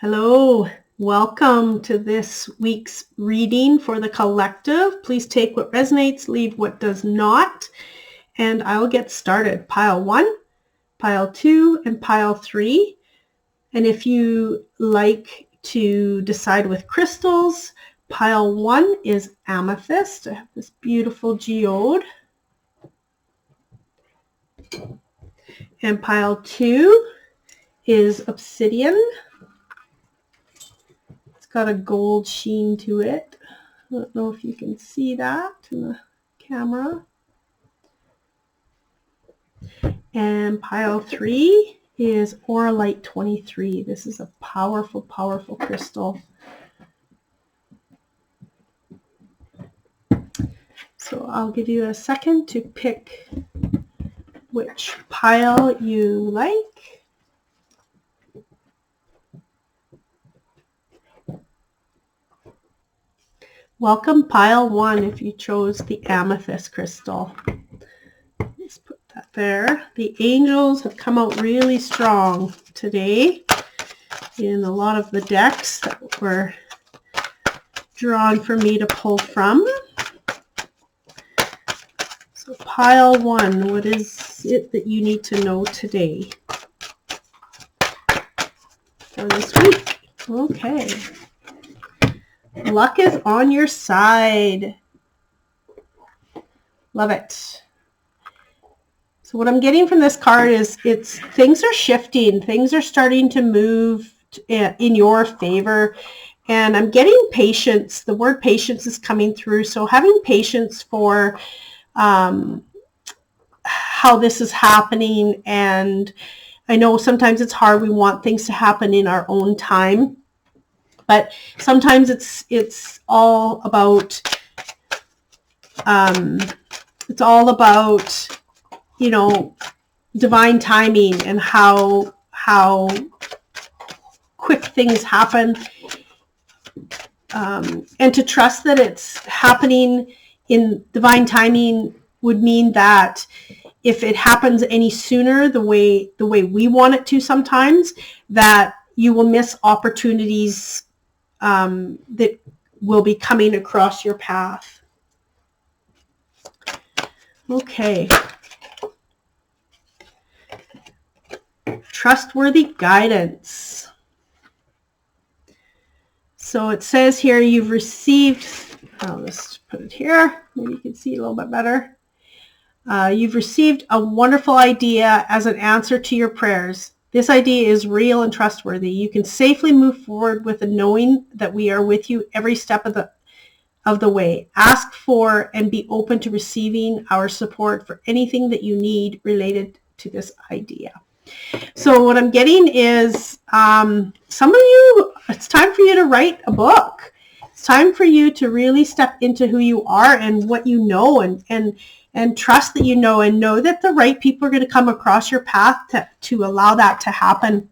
Hello, welcome to this week's reading for the collective. Please take what resonates, leave what does not, and I'll get started. Pile 1, pile 2, and pile 3. And if you like to decide with crystals, pile 1 is amethyst. I have this beautiful geode. And pile 2 is obsidian. Got a gold sheen to it. I don't know if you can see that in the camera. And pile 3 is Auralite 23. This is a powerful, powerful crystal. So I'll give you a second to pick which pile you like. Welcome pile 1 if you chose the amethyst crystal. Let's put that there. The angels have come out really strong today in a lot of the decks that were drawn for me to pull from. So pile 1, what is it that you need to know today for this week? Okay. Luck is on your side. Love it. So what I'm getting from this card is things are shifting. Things are starting to move in your favor. And I'm getting patience. The word patience is coming through. So having patience for how this is happening. And I know sometimes it's hard. We want things to happen in our own time. But sometimes it's all about divine timing and how quick things happen, and to trust that it's happening in divine timing would mean that if it happens any sooner the way we want it to sometimes, that you will miss opportunities that will be coming across your path. Okay. Trustworthy guidance. So it says here you've received, I'll just put it here, maybe you can see it a little bit better. You've received a wonderful idea as an answer to your prayers. This idea is real and trustworthy. You can safely move forward with the knowing that we are with you every step of the way. Ask for and be open to receiving our support for anything that you need related to this idea. So what I'm getting is some of you, it's time for you to write a book. It's time for you to really step into who you are and what you know, and trust that you know, and know that the right people are going to come across your path to allow that to happen.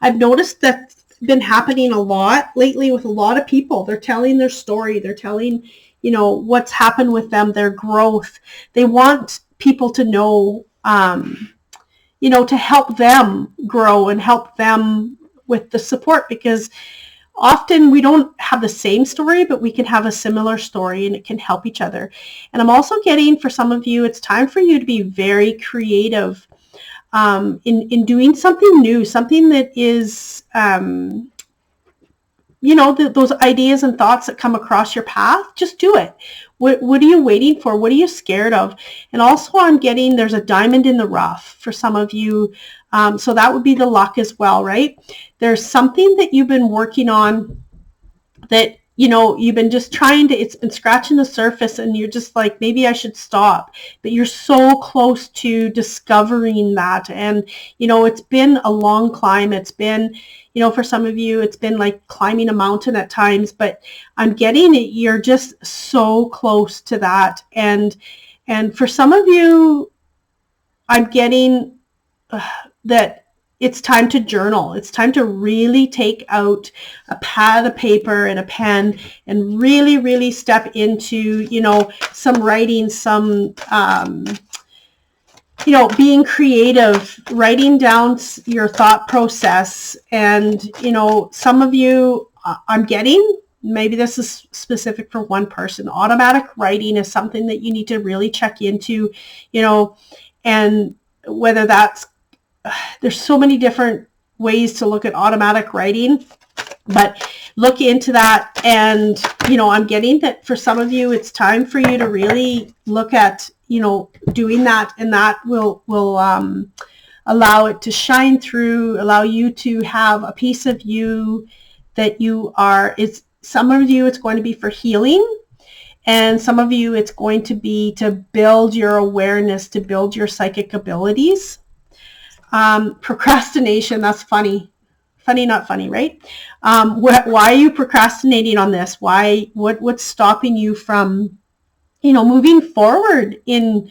I've noticed that's been happening a lot lately with a lot of people. They're telling their story. They're telling, what's happened with them, their growth. They want people to know, to help them grow and help them with the support, because often we don't have the same story, but we can have a similar story and it can help each other. And I'm also getting, for some of you, it's time for you to be very creative in doing something new, something that is, those ideas and thoughts that come across your path. Just do it. What are you waiting for? What are you scared of? And also I'm getting there's a diamond in the rough for some of you. So that would be the luck as well, right? There's something that you've been working on that, you've been just it's been scratching the surface, and you're just like, maybe I should stop. But you're so close to discovering that. And, it's been a long climb. It's been, for some of you, it's been like climbing a mountain at times, but I'm getting it. You're just so close to that. And for some of you, I'm getting that it's time to journal. It's time to really take out a pad of paper and a pen and really, really step into, some writing, some being creative, writing down your thought process. And, some of you, I'm getting, maybe this is specific for one person, automatic writing is something that you need to really check into, and whether that's, there's so many different ways to look at automatic writing, but look into that. And, I'm getting that for some of you, it's time for you to really look at, doing that, and that will allow it to shine through, allow you to have a piece of you that you are. It's some of you, it's going to be for healing, and some of you, it's going to be to build your awareness, to build your psychic abilities. Procrastination, that's funny. Funny, not funny, right? Why are you procrastinating on this? What's stopping you from, moving forward in,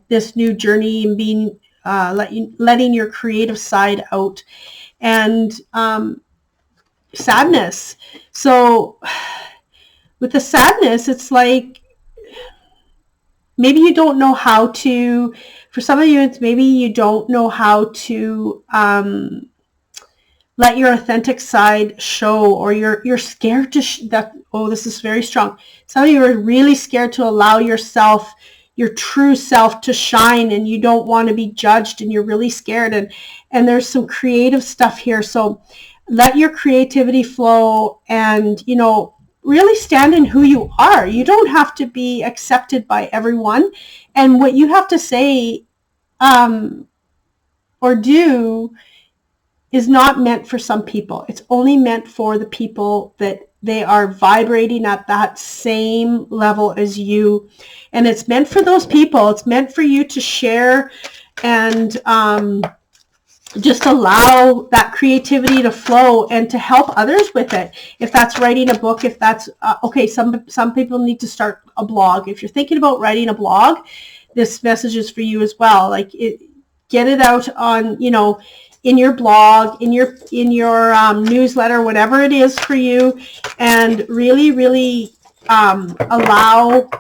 this new journey, and being, letting your creative side out? And sadness. So with the sadness, it's like, maybe you don't know how to, for some of you, it's maybe you don't know how to, let your authentic side show, or you're scared to this is very strong. Some of you are really scared to allow yourself, your true self, to shine, and you don't want to be judged, and you're really scared, and there's some creative stuff here. So let your creativity flow, and really stand in who you are. You don't have to be accepted by everyone, and what you have to say or do is not meant for some people. It's only meant for the people that they are vibrating at that same level as you. And it's meant for those people. It's meant for you to share and just allow that creativity to flow and to help others with it. If that's writing a book, if that's, some people need to start a blog. If you're thinking about writing a blog, this message is for you as well. Get it out on, in your blog, in your newsletter, whatever it is for you, and really allow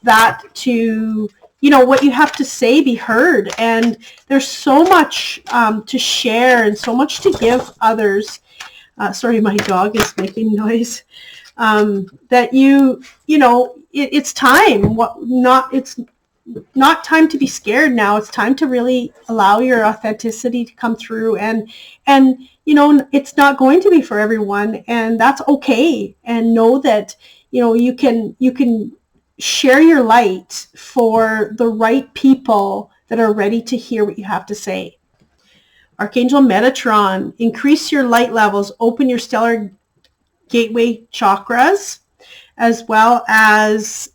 that to, what you have to say be heard. And there's so much to share, and so much to give others. Sorry, my dog is making noise. That it's time. It's not time to be scared now. It's time to really allow your authenticity to come through, and it's not going to be for everyone, and that's okay. And know that you can share your light for the right people that are ready to hear what you have to say. Archangel Metatron, increase your light levels, open your stellar gateway chakras, as well as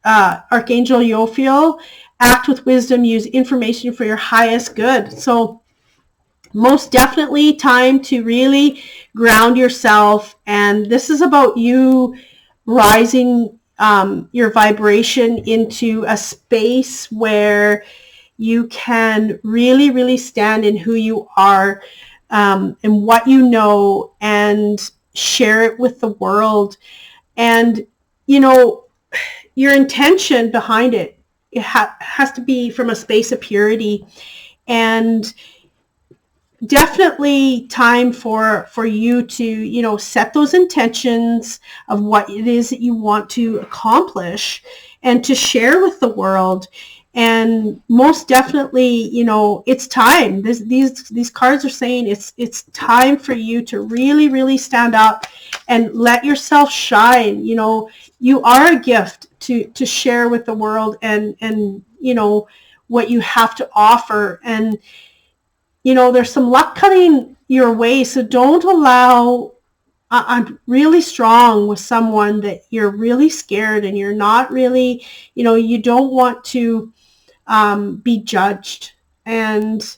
Archangel Yophiel, act with wisdom, use information for your highest good. So most definitely time to really ground yourself. And this is about you rising your vibration into a space where you can really stand in who you are, and what you know, and share it with the world. And your intention behind it, has to be from a space of purity. And definitely time for you to set those intentions of what it is that you want to accomplish, and to share with the world. And most definitely, it's time. These cards are saying it's time for you to really stand up and let yourself shine. You are a gift to share with the world, and what you have to offer. And there's some luck coming your way, so don't allow. I'm really strong with someone that you're really scared, and you're not really, you don't want to be judged. And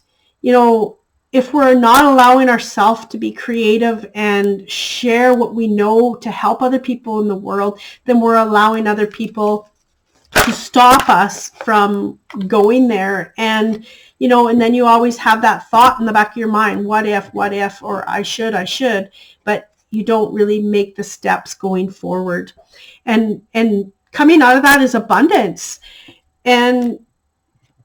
if we're not allowing ourselves to be creative and share what we know to help other people in the world, then we're allowing other people to stop us from going there. And and then you always have that thought in the back of your mind, what if, or I should, but you don't really make the steps going forward. And coming out of that is abundance. And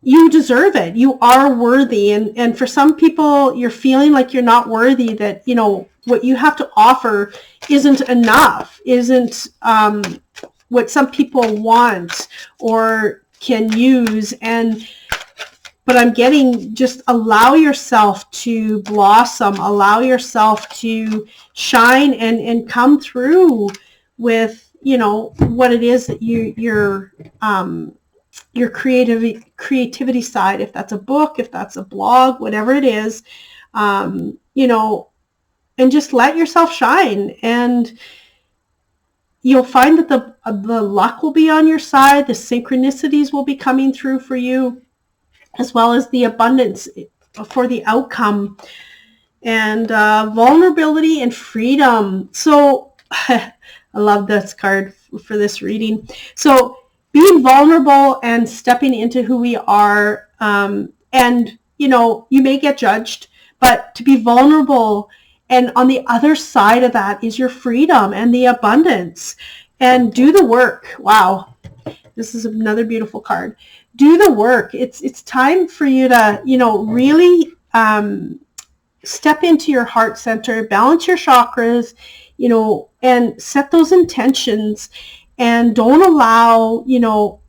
you deserve it. You are worthy. And for some people, you're feeling like you're not worthy, that, you know, what you have to offer isn't enough, isn't what some people want or can use. But I'm getting, just allow yourself to blossom, allow yourself to shine and come through with, you know, what it is that your creativity side, if that's a book, if that's a blog, whatever it is, you know, and just let yourself shine, and you'll find that the luck will be on your side, the synchronicities will be coming through for you, as well as the abundance for the outcome, and vulnerability and freedom. So I love this card for this reading. So being vulnerable and stepping into who we are, and, you know, you may get judged, but to be vulnerable, and on the other side of that is your freedom and the abundance, and do the work. Wow, this is another beautiful card. Do the work. It's time for you to, you know, really step into your heart center, balance your chakras, you know, and set those intentions, and don't allow, you know,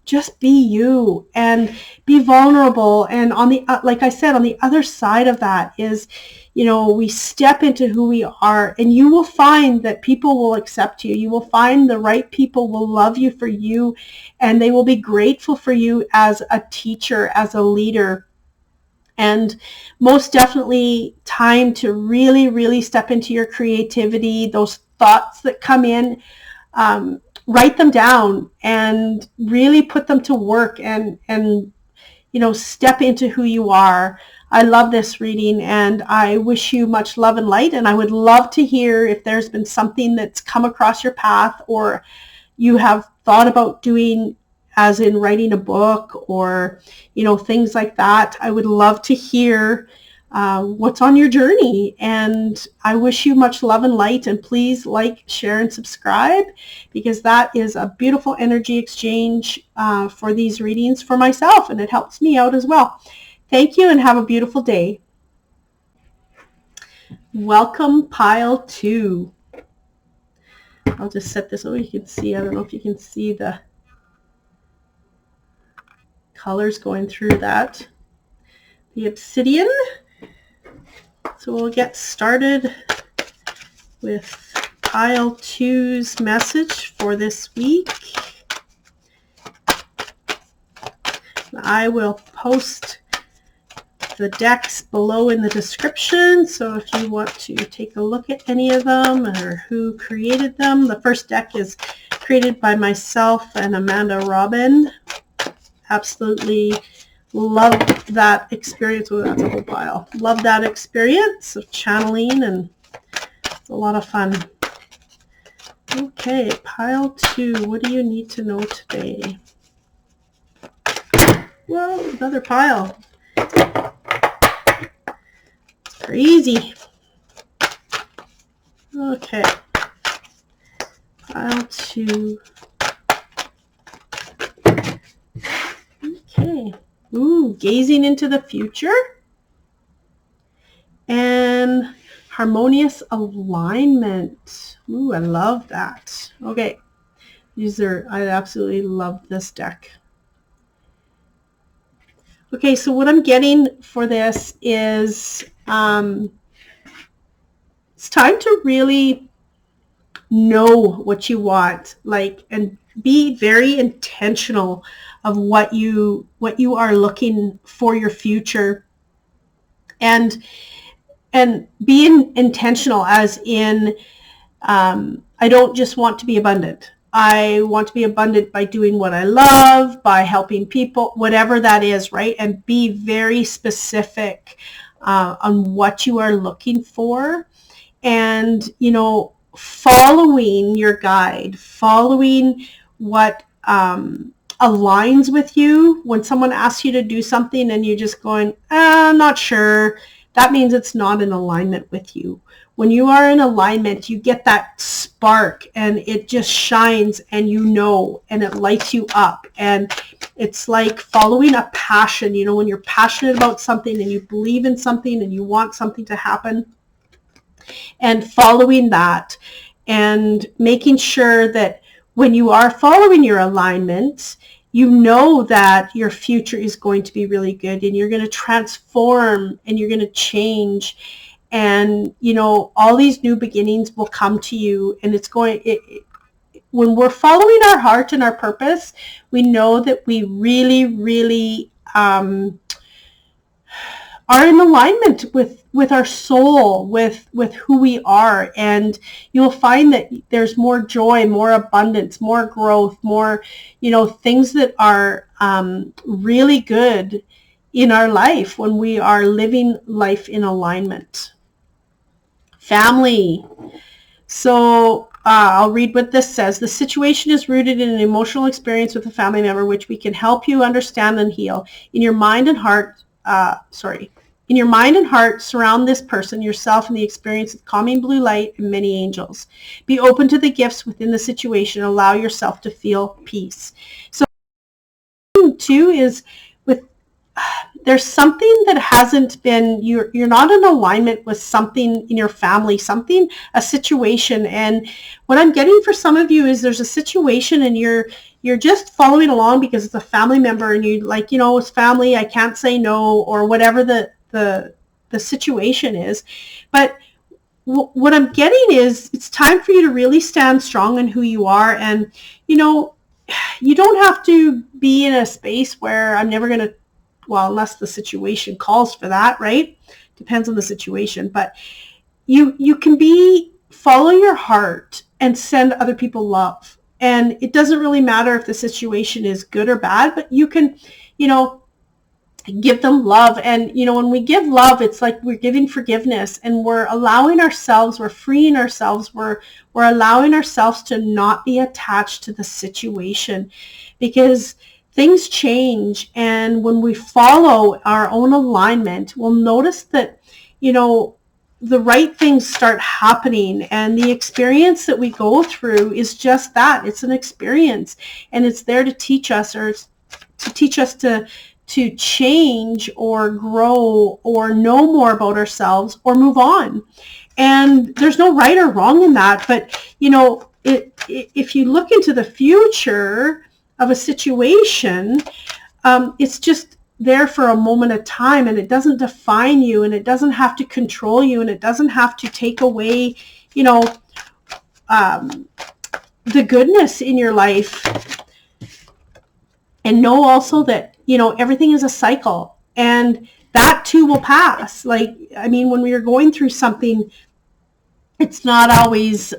just be you and be vulnerable. And on the, like I said, on the other side of that is, you know, we step into who we are, and you will find that people will accept you. You will find the right people will love you for you, and they will be grateful for you as a teacher, as a leader. And most definitely time to really, really step into your creativity, those thoughts that come in, write them down and really put them to work, and you know, step into who you are. I love this reading, and I wish you much love and light, and I would love to hear if there's been something that's come across your path, or you have thought about doing, as in writing a book, or, you know, things like that. I would love to hear what's on your journey, and I wish you much love and light, and please like, share, and subscribe, because that is a beautiful energy exchange for these readings for myself, and it helps me out as well. Thank you, and have a beautiful day. Welcome, pile 2. I'll just set this over. You can see, I don't know if you can see the colors going through that. The obsidian. So we'll get started with pile 2's message for this week. I will post the decks below in the description, so if you want to take a look at any of them or who created them. The first deck is created by myself and Amanda Robin. Absolutely love that experience. Oh, that's a whole pile. Love that experience of channeling, and it's a lot of fun. Okay, pile 2. What do you need to know today? Whoa, another pile. It's crazy. Okay. Pile 2. Okay. Ooh, gazing into the future. And harmonious alignment. Ooh, I love that. Okay. I absolutely love this deck. Okay, so what I'm getting for this is it's time to really know what you want, like, and be very intentional of what you are looking for your future, and be intentional, as in I don't just want to be abundant. I want to be abundant by doing what I love, by helping people, whatever that is, right? And be very specific on what you are looking for, and, you know, following your guide, following what aligns with you. When someone asks you to do something and you're just going, I'm not sure, that means it's not in alignment with you. When you are in alignment, you get that spark, and it just shines, and you know, and it lights you up, and It's like following a passion. You know, when you're passionate about something and you believe in something and you want something to happen, and following that and making sure that when you are following your alignment, you know that your future is going to be really good and you're going to transform and you're going to change. And, you know, all these new beginnings will come to you, and it's going, when we're following our heart and our purpose, we know that we really, really are in alignment with our soul, with who we are. And you'll find that there's more joy, more abundance, more growth, more, you know, things that are really good in our life when we are living life in alignment. Family. So I'll read what this says. The situation is rooted in an emotional experience with a family member, which we can help you understand and heal. In your mind and heart, surround this person, yourself, and the experience of calming blue light and many angels. Be open to the gifts within the situation. Allow yourself to feel peace. So, two is with there's something that hasn't been, you're not in alignment with something in your family, a situation. And what I'm getting for some of you is there's a situation and you're just following along because it's a family member and you like, you know, it's family, I can't say no, or whatever the situation is. But what I'm getting is it's time for you to really stand strong in who you are. And, you know, you don't have to be in a space where I'm never going to, well, unless the situation calls for that, right? Depends on the situation. But you can follow your heart and send other people love. And it doesn't really matter if the situation is good or bad, but you can, you know, give them love. And, you know, when we give love, it's like we're giving forgiveness and we're allowing ourselves, we're freeing ourselves, we're allowing ourselves to not be attached to the situation, because things change. And when we follow our own alignment, we'll notice that, you know, the right things start happening, and the experience that we go through is just that. It's an experience, and it's there to teach us, or to teach us to change or grow or know more about ourselves or move on. And there's no right or wrong in that. But, you know, if you look into the future of a situation, it's just there for a moment of time, and it doesn't define you, and it doesn't have to control you, and it doesn't have to take away, you know, the goodness in your life. And know also that, you know, everything is a cycle, and that too will pass. Like, I mean, when we are going through something, it's not always,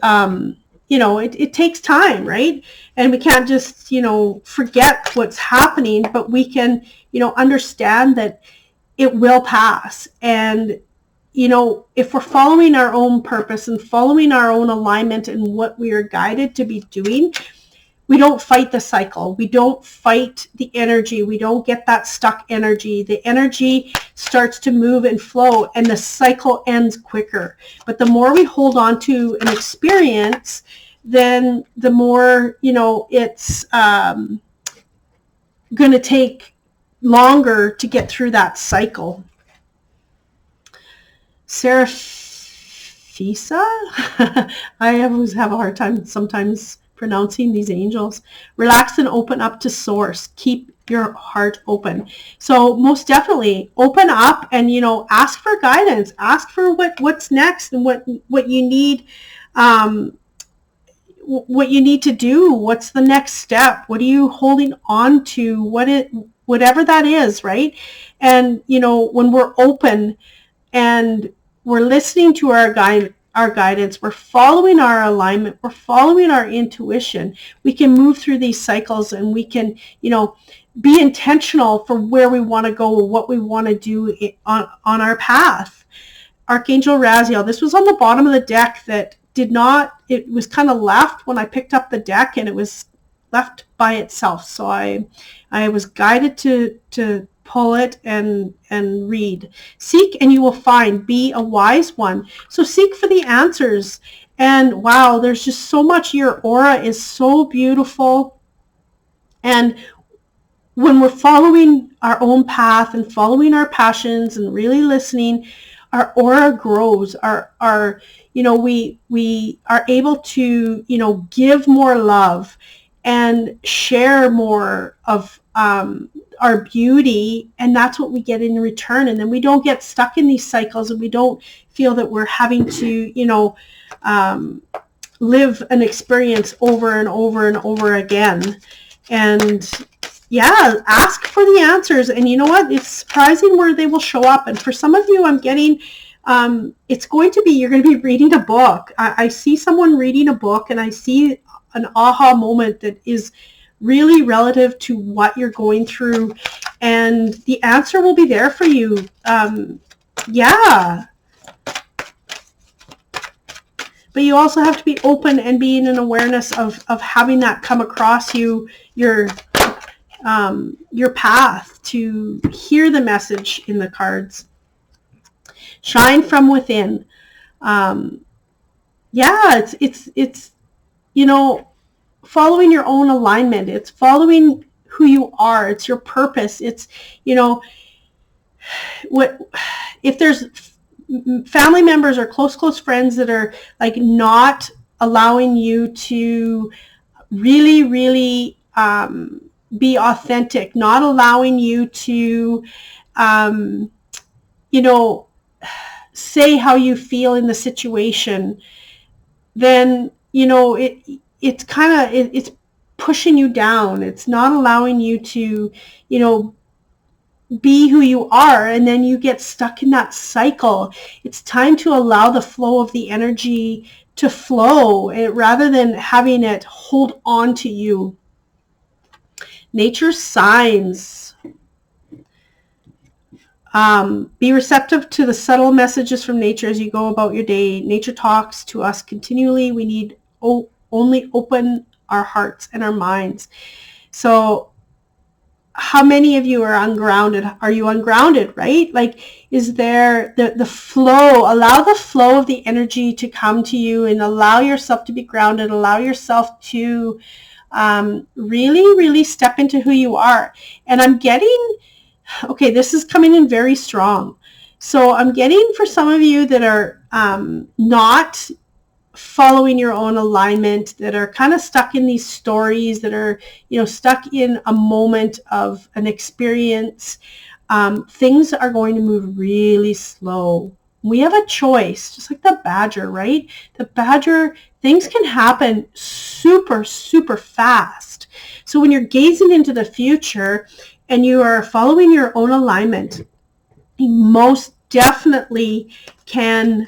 you know, it takes time, right? And we can't just, you know, forget what's happening, but we can, you know, understand that it will pass. And, you know, if we're following our own purpose and following our own alignment and what we are guided to be doing, we don't fight the cycle. We don't fight the energy. We don't get that stuck energy. The energy starts to move and flow, and the cycle ends quicker. But the more we hold on to an experience, then the more, you know, it's going to take longer to get through that cycle. Seraphisa? I always have a hard time sometimes pronouncing these angels. Relax and open up to source. Keep your heart open. So most definitely open up and, you know, ask for guidance. Ask for what's next and what you need, what you need to do. What's the next step? What are you holding on to? Whatever that is, right? And, you know, when we're open and we're listening to our guidance, we're following our alignment, we're following our intuition, we can move through these cycles, and we can, you know, be intentional for where we want to go, what we want to do on our path. Archangel Raziel, this was on the bottom of the deck that it was kind of left when I picked up the deck, and it was left by itself. So I was guided to pull it and read. Seek and you will find. Be a wise one. So seek for the answers. And wow, there's just so much. Your aura is so beautiful. And when we're following our own path and following our passions and really listening, our aura grows. Our we are able to, give more love and share more of our beauty, and that's what we get in return. And then we don't get stuck in these cycles, and we don't feel that we're having to live an experience over and over and over again. And yeah, ask for the answers, and you know what, it's surprising where they will show up. And for some of you, I'm getting it's going to be, you're going to be reading a book. I see someone reading a book, and I see an aha moment that is really relative to what you're going through, and the answer will be there for you. Yeah. But you also have to be open and be in an awareness of having that come across you, your path, to hear the message in the cards. Shine from within. Yeah, it's following your own alignment. It's following who you are. It's your purpose. It's, what if there's family members or close friends that are like not allowing you to really be authentic, not allowing you to say how you feel in the situation, then it's pushing you down. It's not allowing you to be who you are, and then you get stuck in that cycle. It's time to allow the flow of the energy to flow, rather than having it hold on to you. Nature's signs. Be receptive to the subtle messages from nature as you go about your day. Nature talks to us continually. We need only open our hearts and our minds. So how many of you are ungrounded? Are you ungrounded, right? Like, is there the flow? Allow the flow of the energy to come to you, and allow yourself to be grounded. Allow yourself to really step into who you are. And I'm getting, okay, this is coming in very strong. So I'm getting, for some of you that are not following your own alignment, that are kind of stuck in these stories, that are stuck in a moment of an experience, things are going to move really slow. We have a choice, just like the badger, right? The badger, things can happen super fast. So when you're gazing into the future and you are following your own alignment, you most definitely can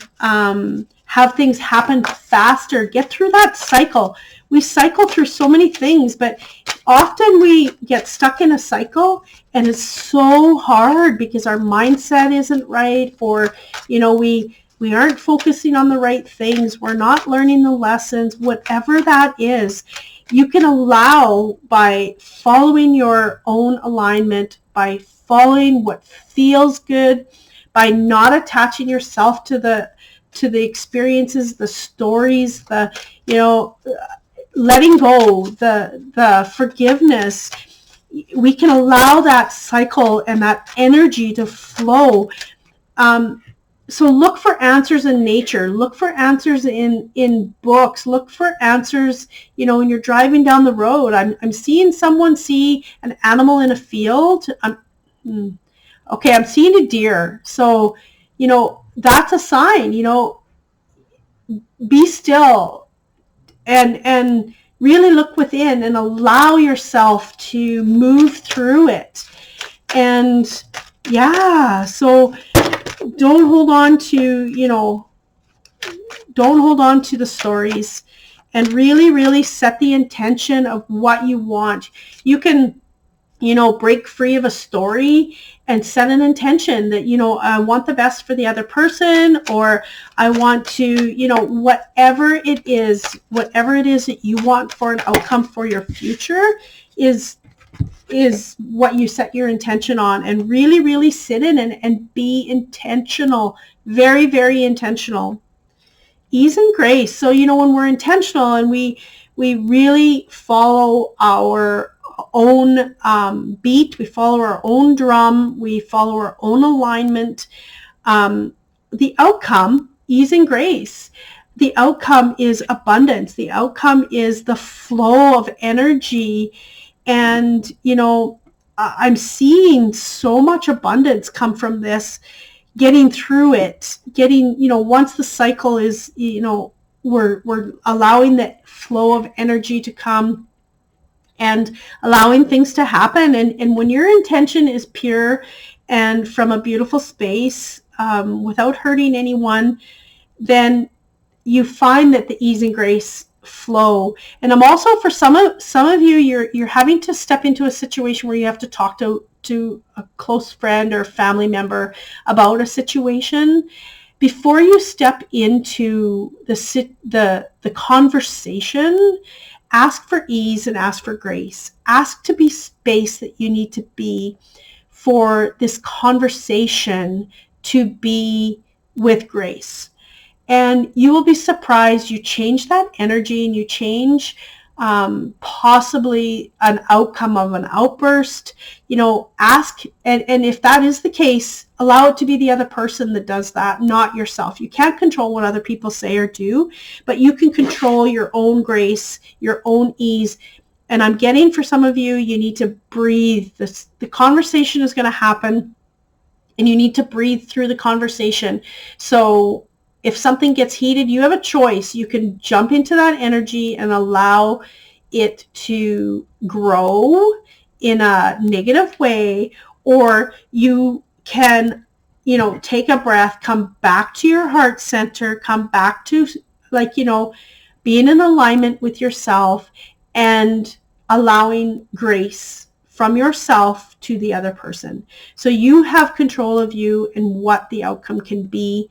have things happen faster. Get through that cycle. We cycle through so many things, but often we get stuck in a cycle, and it's so hard because our mindset isn't right, or we aren't focusing on the right things. We're not learning the lessons, whatever that is. You can allow, by following your own alignment, by following what feels good, by not attaching yourself to the experiences, the stories, letting go, the forgiveness. We can allow that cycle and that energy to flow. So look for answers in nature. Look for answers in books. Look for answers, when you're driving down the road. I'm seeing someone see an animal in a field. I'm seeing a deer. So, that's a sign. Be still and really look within and allow yourself to move through it. And yeah, so don't hold on to the stories, and really set the intention of what you want. You can break free of a story and set an intention that, I want the best for the other person, or I want to, whatever it is that you want for an outcome for your future is what you set your intention on. And really sit in and be intentional, very intentional. Ease and grace. So, when we're intentional and we really follow our own beat. We follow our own drum. We follow our own alignment. The outcome, ease and grace. The outcome is abundance. The outcome is the flow of energy. And, you know, I'm seeing so much abundance come from this, getting through it, getting, you know, once the cycle is, you know, we're allowing that flow of energy to come and allowing things to happen. And when your intention is pure and from a beautiful space, without hurting anyone, then you find that the ease and grace flow. And I'm also, for some of you, you're having to step into a situation where you have to talk to a close friend or family member about a situation. Before you step into the conversation, ask for ease and ask for grace. Ask to be space that you need to be for this conversation to be with grace. And you will be surprised. You change that energy and you change possibly an outcome of an outburst. You know, ask, and if that is the case, allow it to be the other person that does that, not yourself. You can't control what other people say or do, but you can control your own grace, your own ease. And I'm getting, for some of you, you need to breathe. The conversation is going to happen, and you need to breathe through the conversation. So if something gets heated, you have a choice. You can jump into that energy and allow it to grow in a negative way, or you can, you know, take a breath, come back to your heart center, come back to, like, you know, being in alignment with yourself and allowing grace from yourself to the other person. So you have control of you and what the outcome can be.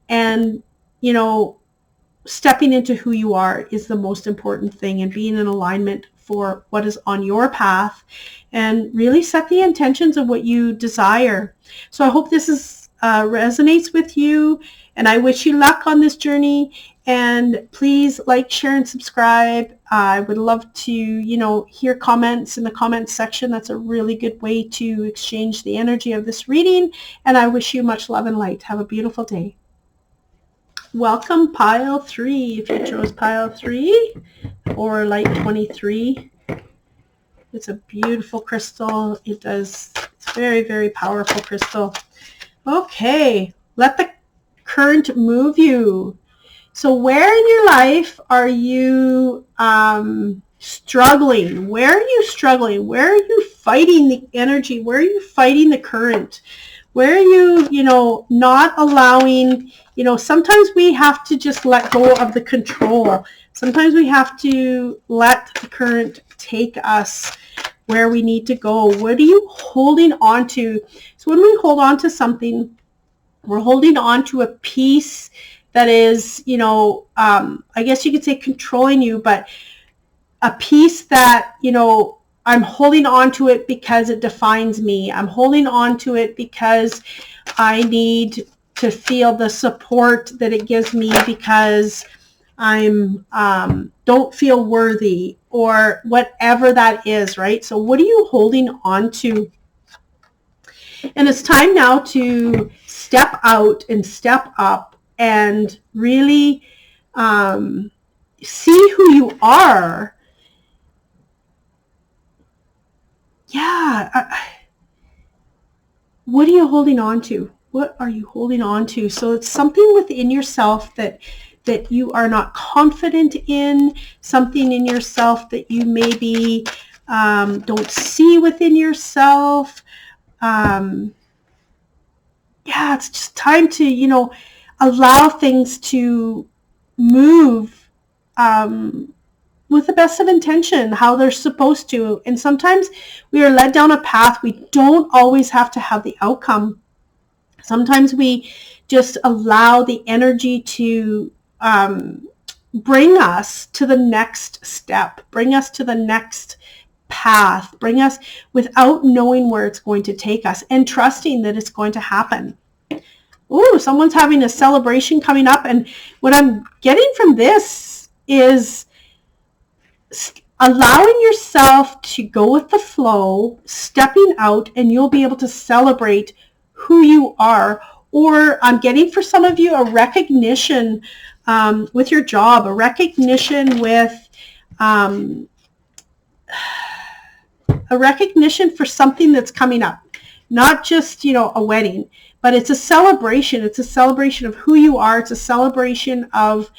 And, you know, stepping into who you are is the most important thing, and being in alignment for what is on your path, and really set the intentions of what you desire. So I hope this is resonates with you, and I wish you luck on this journey. And please like, share, and subscribe. I would love to, you know, hear comments in the comments section. That's a really good way to exchange the energy of this reading. And I wish you much love and light. Have a beautiful day. Welcome, pile 3. If you chose pile 3 or light 23, it's a beautiful crystal. It's very, very powerful crystal. Okay, let the current move you. So where in your life are you struggling? Where are you struggling? Where are you fighting the energy? Where are you fighting the current? Where are you, you know, not allowing, you know, sometimes we have to just let go of the control. Sometimes we have to let the current take us where we need to go. What are you holding on to? So when we hold on to something, we're holding on to a piece that is, you know, I guess you could say controlling you, but a piece that, you know, I'm holding on to it because it defines me. I'm holding on to it because I need to feel the support that it gives me because I'm don't feel worthy, or whatever that is, right? So what are you holding on to? And it's time now to step out and step up and really see who you are. Yeah. What are you holding on to? What are you holding on to? So it's something within yourself that you are not confident in, something in yourself that you maybe don't see within yourself. Yeah, it's just time to, you know, allow things to move with the best of intention, how they're supposed to. And sometimes we are led down a path. We don't always have to have the outcome. Sometimes we just allow the energy to bring us to the next step, bring us to the next path, bring us without knowing where it's going to take us and trusting that it's going to happen. Ooh, someone's having a celebration coming up. And what I'm getting from this is allowing yourself to go with the flow, stepping out, and you'll be able to celebrate who you are. Or I'm getting for some of you a recognition with your job, a recognition with a recognition for something that's coming up. Not just, a wedding, but it's a celebration. It's a celebration of who you are. It's a celebration of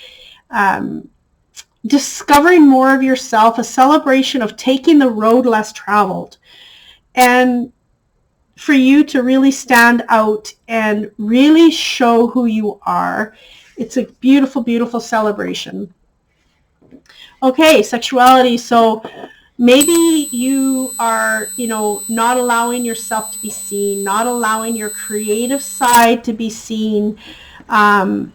discovering more of yourself, a celebration of taking the road less traveled. And for you to really stand out and really show who you are. It's a beautiful, beautiful celebration. Okay, sexuality. So maybe you are, not allowing yourself to be seen, not allowing your creative side to be seen. And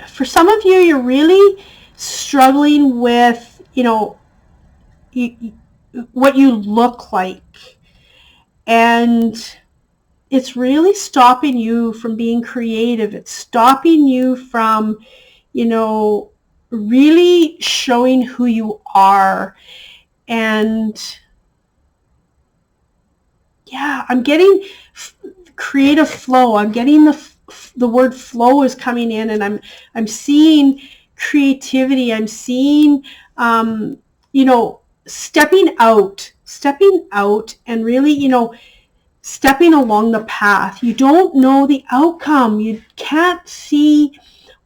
for some of you, you're really struggling with, what you look like. And it's really stopping you from being creative. It's stopping you from, really showing who you are. And yeah, I'm getting creative flow. I'm getting the word flow is coming in, and I'm seeing creativity. I'm seeing, stepping out and really, stepping along the path. You don't know the outcome. You can't see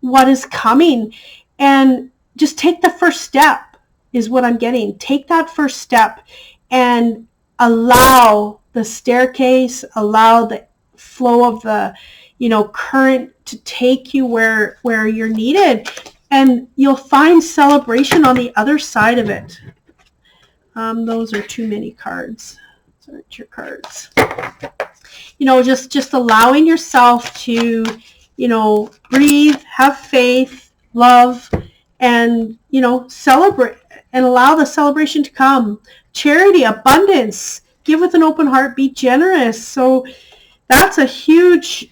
what is coming. And just take the first step is what I'm getting. Take that first step and allow the staircase, allow the flow of the, current to take you where you're needed. And you'll find celebration on the other side of it. Those are too many cards. Those aren't your cards. Just allowing yourself to, breathe, have faith, love, and, celebrate and allow the celebration to come. Charity, abundance, give with an open heart, be generous. So that's a huge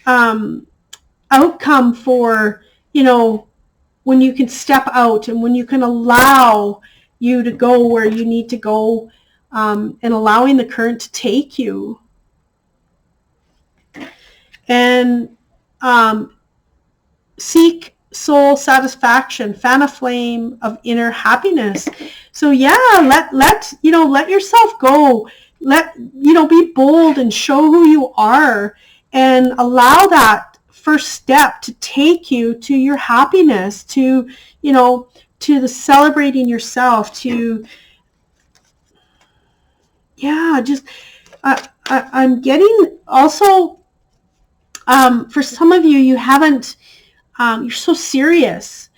outcome for, when you can step out and when you can allow you to go where you need to go, and allowing the current to take you. And seek soul satisfaction, fan a flame of inner happiness. So yeah, let yourself go. Be bold and show who you are, and allow that first step to take you to your happiness, to the celebrating yourself, to just I'm getting also for some of you, you haven't you're so serious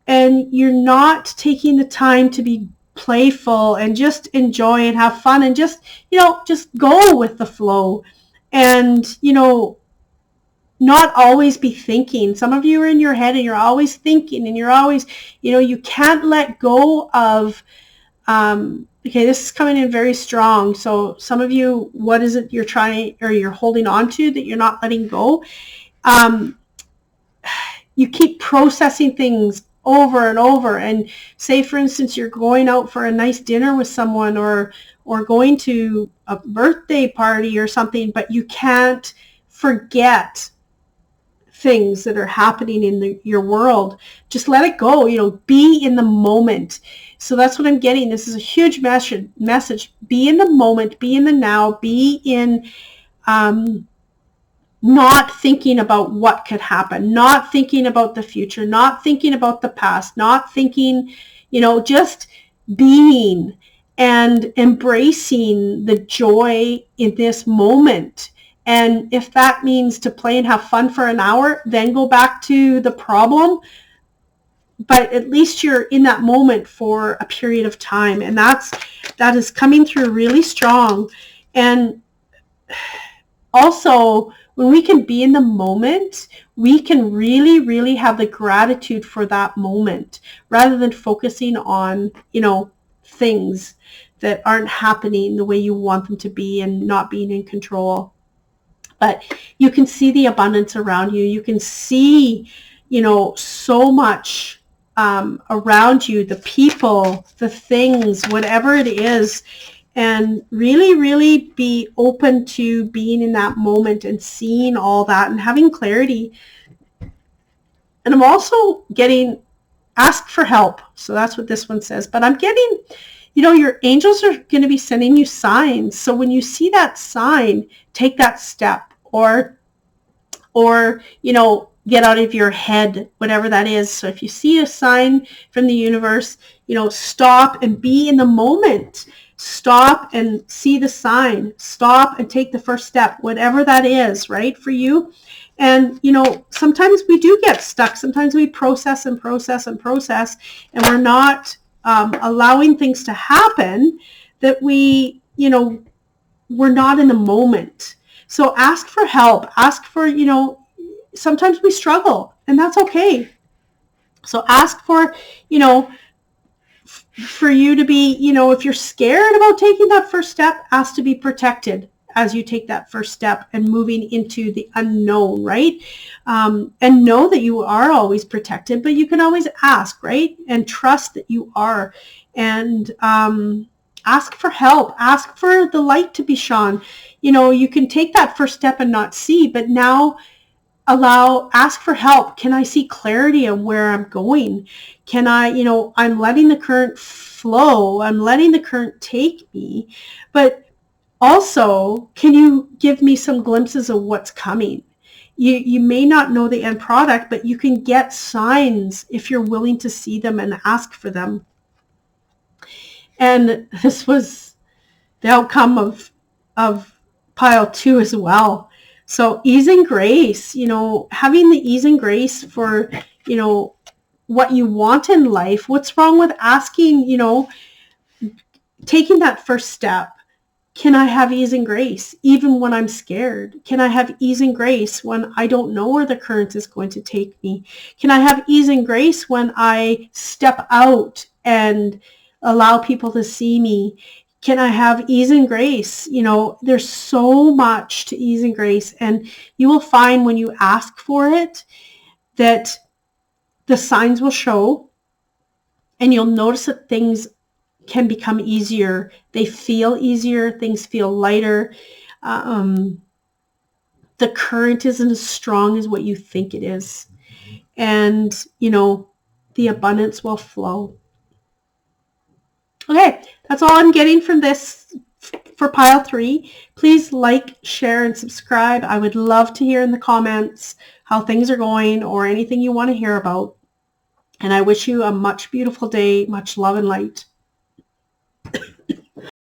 and you're not taking the time to be playful and just enjoy and have fun and just go with the flow, and not always be thinking. Some of you are in your head and you're always thinking, and you're always, you can't let go of, okay, this is coming in very strong. So some of you, what is it you're trying or you're holding on to that you're not letting go? You keep processing things over and over, and say, for instance, you're going out for a nice dinner with someone or going to a birthday party or something, but you can't forget things that are happening in your world. Just let it go, be in the moment. So that's what I'm getting. This is a huge message. Be in the moment, be in the now, be in not thinking about what could happen, not thinking about the future, not thinking about the past, not thinking, just being and embracing the joy in this moment. And if that means to play and have fun for an hour, then go back to the problem. But at least you're in that moment for a period of time. And that is coming through really strong. And also, when we can be in the moment, we can really, really have the gratitude for that moment rather than focusing on, things that aren't happening the way you want them to be and not being in control. But you can see the abundance around you. You can see, so much around you, the people, the things, whatever it is, and really, really be open to being in that moment and seeing all that and having clarity. And I'm also getting ask for help. So that's what this one says. But I'm getting, your angels are going to be sending you signs. So when you see that sign, take that step, or get out of your head, whatever that is. So if you see a sign from the universe, stop and be in the moment. Stop and see the sign. Stop and take the first step, whatever that is, right, for you. And, sometimes we do get stuck. Sometimes we process and process and process, and we're not allowing things to happen that we're not in the moment. So ask for help. Ask for, sometimes we struggle, and that's okay. So ask for, for you to be, if you're scared about taking that first step, ask to be protected as you take that first step and moving into the unknown, right? And know that you are always protected, but you can always ask, right? And trust that you are. And ask for help. Ask for the light to be shone. You can take that first step and not see, but now ask for help. Can I see clarity on where I'm going? Can I, I'm letting the current flow. I'm letting the current take me. But also, can you give me some glimpses of what's coming? You may not know the end product, but you can get signs if you're willing to see them and ask for them. And this was the outcome of pile 2 as well. So ease and grace, having the ease and grace for, what you want in life. What's wrong with asking, taking that first step? Can I have ease and grace even when I'm scared? Can I have ease and grace when I don't know where the current is going to take me? Can I have ease and grace when I step out and allow people to see me? Can I have ease and grace? There's so much to ease and grace, and you will find when you ask for it that the signs will show, and you'll notice that things can become easier. They feel easier. Things feel lighter. The current isn't as strong as what you think it is. And, the abundance will flow. Okay, that's all I'm getting from this for pile 3. Please like, share, and subscribe. I would love to hear in the comments how things are going or anything you want to hear about. And I wish you a much beautiful day, much love and light.